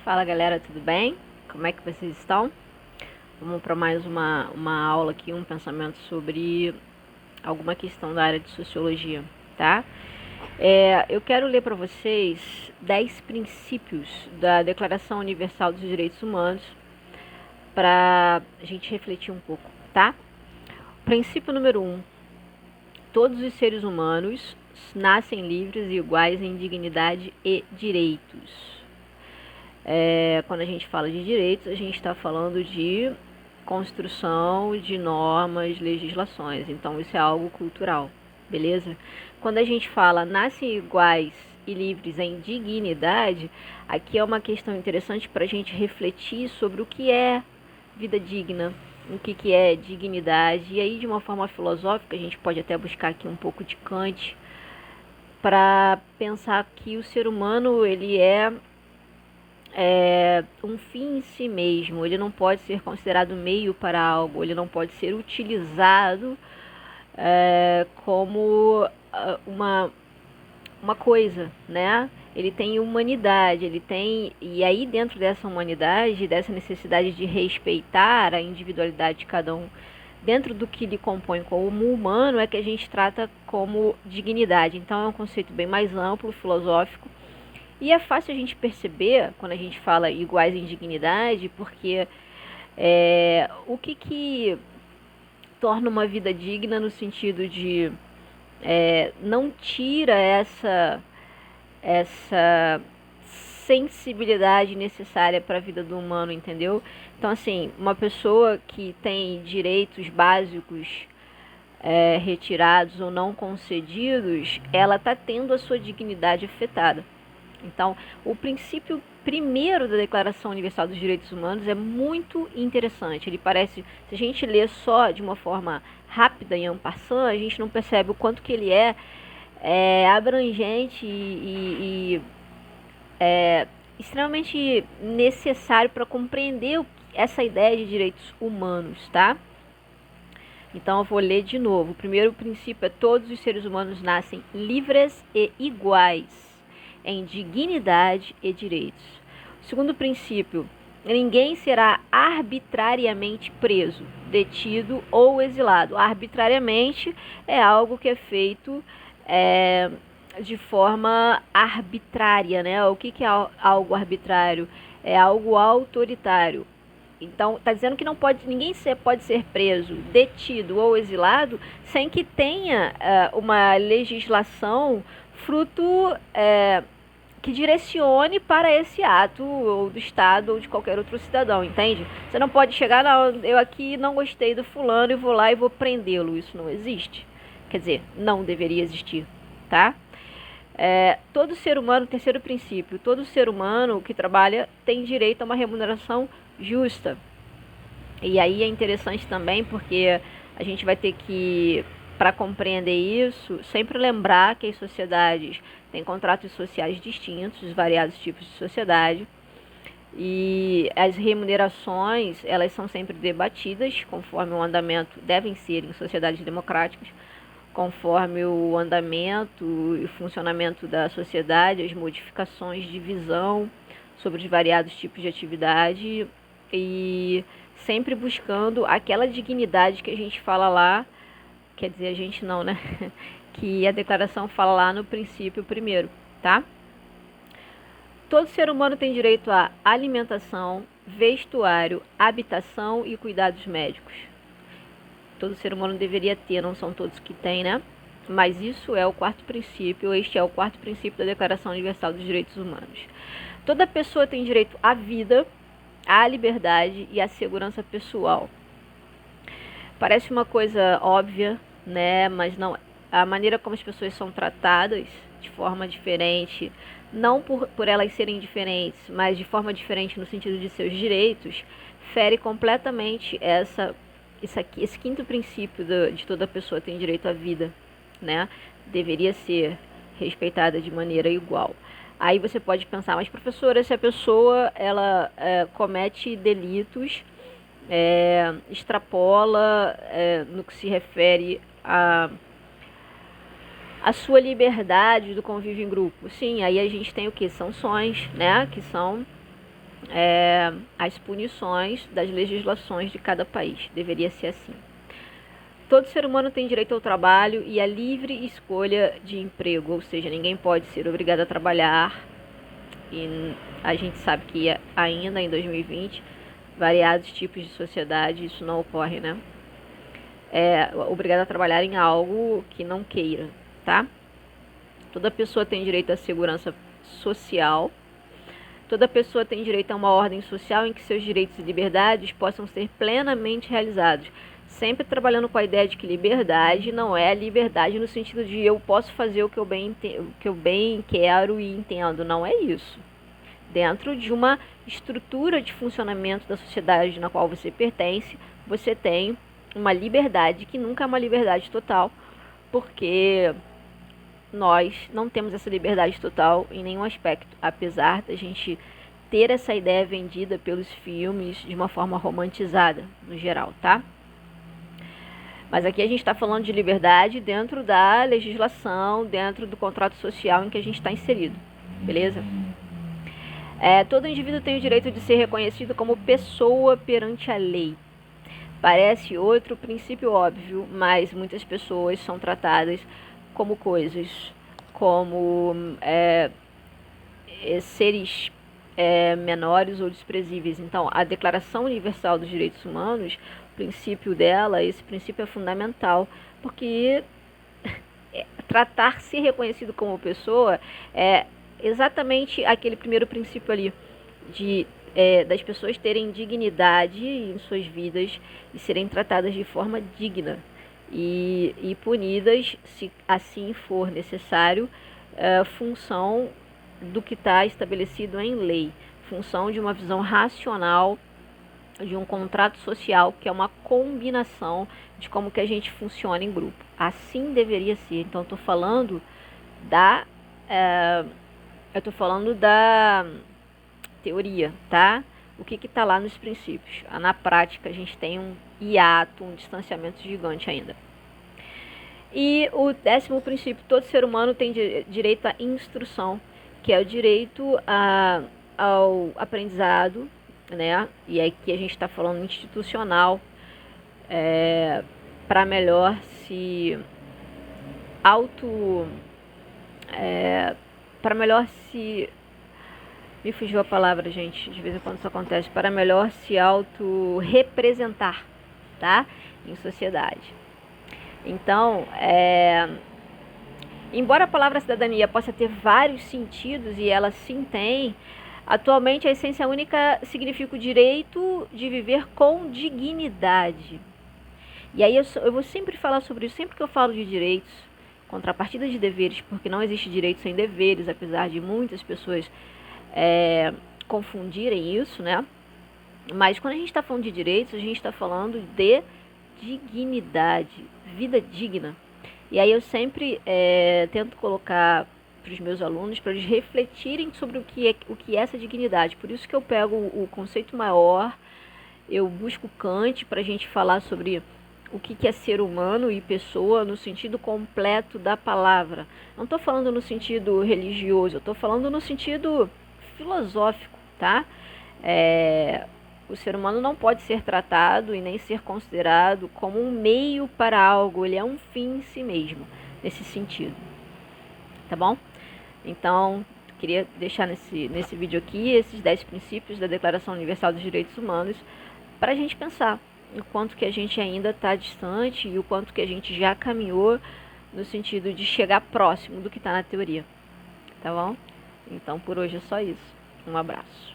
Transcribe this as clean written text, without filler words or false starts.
Fala galera, tudo bem? Como é que vocês estão? Vamos para mais uma aula aqui, um pensamento sobre alguma questão da área de sociologia, tá? Eu quero ler para vocês 10 princípios da Declaração Universal dos Direitos Humanos para a gente refletir um pouco, tá? Princípio número 1. Todos os seres humanos nascem livres e iguais em dignidade e direitos. Quando a gente fala de direitos, a gente está falando de construção de normas, legislações. Então, isso é algo cultural, beleza? Quando a gente fala nascem iguais e livres em dignidade, aqui é uma questão interessante para a gente refletir sobre o que é vida digna, o que é dignidade. E aí, de uma forma filosófica, a gente pode até buscar aqui um pouco de Kant para pensar que o ser humano ele é um fim em si mesmo. Ele não pode ser considerado meio para algo, ele não pode ser utilizado como uma coisa, né? Ele tem humanidade, ele tem, e aí dentro dessa humanidade, dessa necessidade de respeitar a individualidade de cada um, dentro do que lhe compõe como humano, é que a gente trata como dignidade. Então é um conceito bem mais amplo, filosófico. E é fácil a gente perceber, quando a gente fala iguais em dignidade, porque o que torna uma vida digna no sentido de não tira essa sensibilidade necessária para a vida do humano, entendeu? Então, assim, uma pessoa que tem direitos básicos retirados ou não concedidos, ela está tendo a sua dignidade afetada. Então, o princípio primeiro da Declaração Universal dos Direitos Humanos é muito interessante. Ele parece, se a gente lê só de uma forma rápida e en passant, a gente não percebe o quanto que ele é abrangente e extremamente necessário para compreender essa ideia de direitos humanos, tá? Então eu vou ler de novo. O primeiro princípio é: todos os seres humanos nascem livres e iguais em dignidade e direitos. O segundo princípio: ninguém será arbitrariamente preso, detido ou exilado. Arbitrariamente é algo que é feito de forma arbitrária, né? O que é algo arbitrário? É algo autoritário. Então, está dizendo que ninguém pode ser preso, detido ou exilado sem que tenha uma legislação fruto que direcione para esse ato, ou do Estado, ou de qualquer outro cidadão, entende? Você não pode chegar, não, eu aqui não gostei do fulano e vou lá e vou prendê-lo. Isso não existe. Quer dizer, não deveria existir, tá? Todo ser humano, terceiro princípio, todo ser humano que trabalha tem direito a uma remuneração justa. E aí é interessante também porque a gente vai ter que, para compreender isso, sempre lembrar que as sociedades têm contratos sociais distintos, variados tipos de sociedade, e as remunerações, elas são sempre debatidas conforme o andamento, devem ser em sociedades democráticas, conforme o andamento e funcionamento da sociedade, as modificações de visão sobre os variados tipos de atividade, e sempre buscando aquela dignidade que a gente fala lá, quer dizer, a gente não, né? Que a declaração fala lá no princípio primeiro, tá? Todo ser humano tem direito a alimentação, vestuário, habitação e cuidados médicos. Todo ser humano deveria ter, não são todos que têm, né? Mas isso é o quarto princípio, este é o quarto princípio da Declaração Universal dos Direitos Humanos. Toda pessoa tem direito à vida, à liberdade e à segurança pessoal. Parece uma coisa óbvia, né? Mas não. A maneira como as pessoas são tratadas de forma diferente, não por elas serem diferentes, mas de forma diferente no sentido de seus direitos, fere completamente esse quinto princípio de toda pessoa tem direito à vida, né? Deveria ser respeitada de maneira igual. Aí você pode pensar, mas professora, se a pessoa ela comete delitos, extrapola no que se refere a sua liberdade do convívio em grupo. Sim, aí a gente tem o que? Sanções, né? Que são as punições das legislações de cada país. Deveria ser assim. Todo ser humano tem direito ao trabalho e à livre escolha de emprego, ou seja, ninguém pode ser obrigado a trabalhar. E a gente sabe que ainda em 2020, variados tipos de sociedade, isso não ocorre, né? Obrigado a trabalhar em algo que não queira, tá? Toda pessoa tem direito à segurança social. Toda pessoa tem direito a uma ordem social em que seus direitos e liberdades possam ser plenamente realizados. Sempre trabalhando com a ideia de que liberdade não é liberdade no sentido de eu posso fazer o que eu bem quero e entendo. Não é isso. Dentro de uma estrutura de funcionamento da sociedade na qual você pertence, você tem uma liberdade que nunca é uma liberdade total, porque nós não temos essa liberdade total em nenhum aspecto, apesar da gente ter essa ideia vendida pelos filmes de uma forma romantizada, no geral, tá? Mas aqui a gente está falando de liberdade dentro da legislação, dentro do contrato social em que a gente está inserido, beleza? Todo indivíduo tem o direito de ser reconhecido como pessoa perante a lei. Parece outro princípio óbvio, mas muitas pessoas são tratadas como coisas, como seres menores ou desprezíveis. Então, a Declaração Universal dos Direitos Humanos, o princípio dela, esse princípio é fundamental, porque tratar ser reconhecido como pessoa é exatamente aquele primeiro princípio ali das pessoas terem dignidade em suas vidas e serem tratadas de forma digna e punidas, se assim for necessário, função do que está estabelecido em lei, função de uma visão racional de um contrato social, que é uma combinação de como que a gente funciona em grupo. Assim deveria ser. Então, eu estou falando da teoria, tá? O que está lá nos princípios. Na prática, a gente tem um hiato, um distanciamento gigante ainda. E o 10º princípio, todo ser humano tem direito à instrução, que é o direito ao aprendizado, né? E aqui a gente está falando institucional, para melhor se me fugiu a palavra, gente, de vez em quando isso acontece, para melhor se auto-representar, tá? Em sociedade. Então, embora a palavra cidadania possa ter vários sentidos, e ela sim tem, atualmente a essência única significa o direito de viver com dignidade. E aí eu vou sempre falar sobre isso, sempre que eu falo de direitos, contrapartida de deveres, porque não existe direito sem deveres, apesar de muitas pessoas confundirem isso, né? Mas quando a gente está falando de direitos, a gente está falando de dignidade, vida digna. E aí eu sempre tento colocar para os meus alunos, para eles refletirem sobre o que é essa dignidade. Por isso que eu pego o conceito maior, eu busco Kant para a gente falar sobre o que é ser humano e pessoa no sentido completo da palavra. Não estou falando no sentido religioso, eu estou falando no sentido filosófico, tá? O ser humano não pode ser tratado e nem ser considerado como um meio para algo, ele é um fim em si mesmo, nesse sentido, tá bom? Então, queria deixar nesse vídeo aqui esses 10 princípios da Declaração Universal dos Direitos Humanos para a gente pensar o quanto que a gente ainda está distante e o quanto que a gente já caminhou no sentido de chegar próximo do que está na teoria, tá bom? Então, por hoje é só isso. Um abraço.